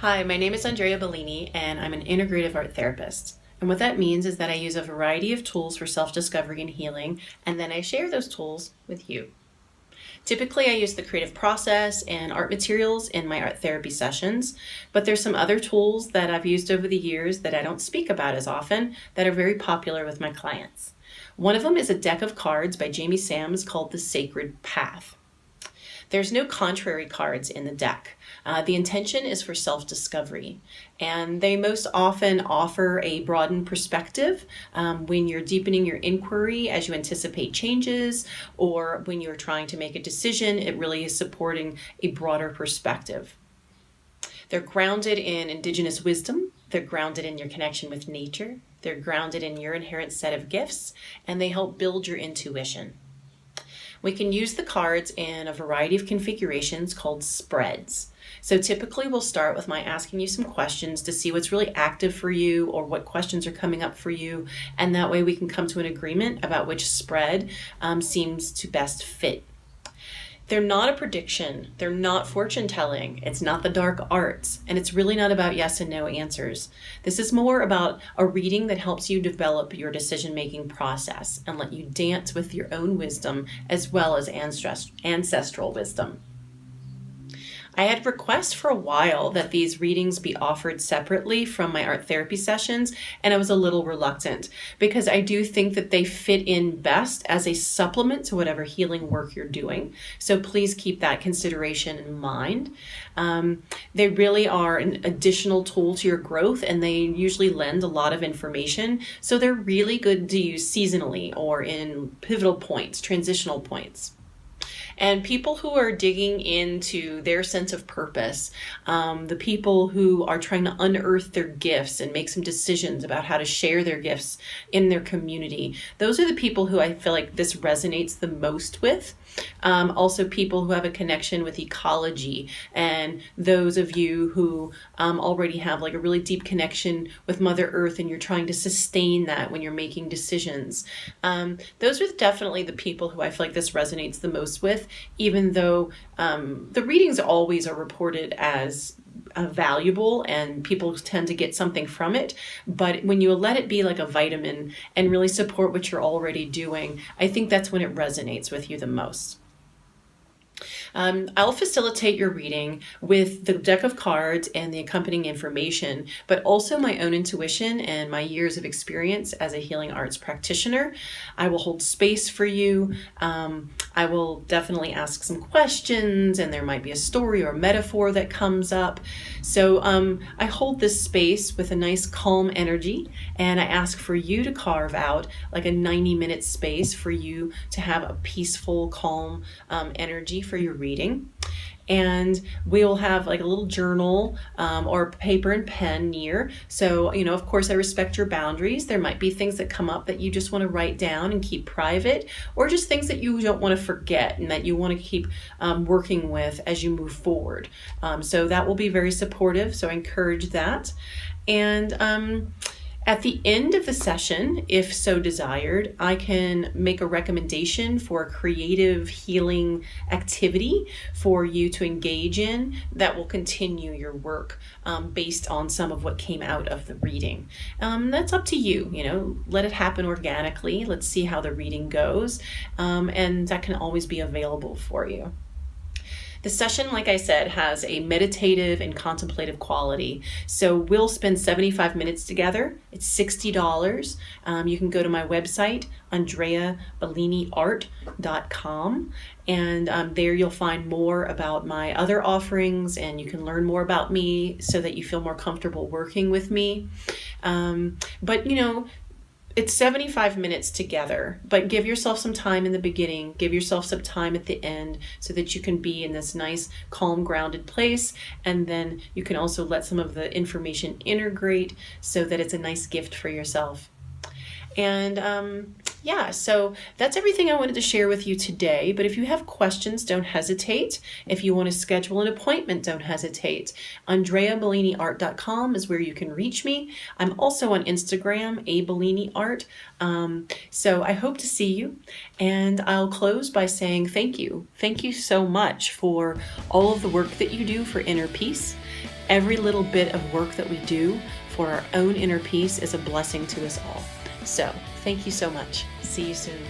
Hi, my name is Andrea Bellini, and I'm an integrative art therapist. And what that means is that I use a variety of tools for self-discovery and healing, and then I share those tools with you. Typically, I use the creative process and art materials in my art therapy sessions, but there's some other tools that I've used over the years that I don't speak about as often that are very popular with my clients. One of them is a deck of cards by Jamie Sams called The Sacred Path. There's no contrary cards in the deck. The intention is for self-discovery, and they most often offer a broadened perspective when you're deepening your inquiry as you anticipate changes, or when you're trying to make a decision. It really is supporting a broader perspective. They're grounded in indigenous wisdom. They're grounded in your connection with nature. They're grounded in your inherent set of gifts, and they help build your intuition. We can use the cards in a variety of configurations called spreads. So typically we'll start with my asking you some questions to see what's really active for you or what questions are coming up for you. And that way we can come to an agreement about which spread seems to best fit. They're not a prediction. They're not fortune telling. It's not the dark arts. And it's really not about yes and no answers. This is more about a reading that helps you develop your decision-making process and let you dance with your own wisdom as well as ancestral wisdom. I had requests for a while that these readings be offered separately from my art therapy sessions, and I was a little reluctant because I do think that they fit in best as a supplement to whatever healing work you're doing. So please keep that consideration in mind. They really are an additional tool to your growth, and they usually lend a lot of information. So they're really good to use seasonally or in pivotal points, transitional points. And people who are digging into their sense of purpose, the people who are trying to unearth their gifts and make some decisions about how to share their gifts in their community, those are the people who I feel like this resonates the most with. Also people who have a connection with ecology, and those of you who already have like a really deep connection with Mother Earth and you're trying to sustain that when you're making decisions. Those are definitely the people who I feel like this resonates the most with, even though the readings always are reported as valuable and people tend to get something from it. But when you let it be like a vitamin and really support what you're already doing, I think that's when it resonates with you the most. I'll facilitate your reading with the deck of cards and the accompanying information, but also my own intuition and my years of experience as a healing arts practitioner. I will hold space for you. I will definitely ask some questions, and there might be a story or a metaphor that comes up. So I hold this space with a nice calm energy, and I ask for you to carve out like a 90-minute space for you to have a peaceful, calm energy for your reading. And we'll have like a little journal or paper and pen near. So, of course, I respect your boundaries. There might be things that come up that you just want to write down and keep private, or just things that you don't want to forget and that you want to keep working with as you move forward. So that will be very supportive. So I encourage that. And at the end of the session, if so desired, I can make a recommendation for a creative healing activity for you to engage in that will continue your work based on some of what came out of the reading. That's up to you, let it happen organically. Let's see how the reading goes. And that can always be available for you. The session, like I said, has a meditative and contemplative quality. So we'll spend 75 minutes together. It's $60. You can go to my website, andreabelliniart.com, and there you'll find more about my other offerings, and you can learn more about me so that you feel more comfortable working with me. But it's 75 minutes together, but give yourself some time in the beginning, give yourself some time at the end so that you can be in this nice, calm, grounded place. And then you can also let some of the information integrate so that it's a nice gift for yourself. And yeah, so that's everything I wanted to share with you today. But if you have questions, don't hesitate. If you want to schedule an appointment, don't hesitate. AndreaBelliniArt.com is where you can reach me. I'm also on Instagram, abelliniart. So I hope to see you. And I'll close by saying thank you. Thank you so much for all of the work that you do for inner peace. Every little bit of work that we do for our own inner peace is a blessing to us all. So thank you so much. See you soon.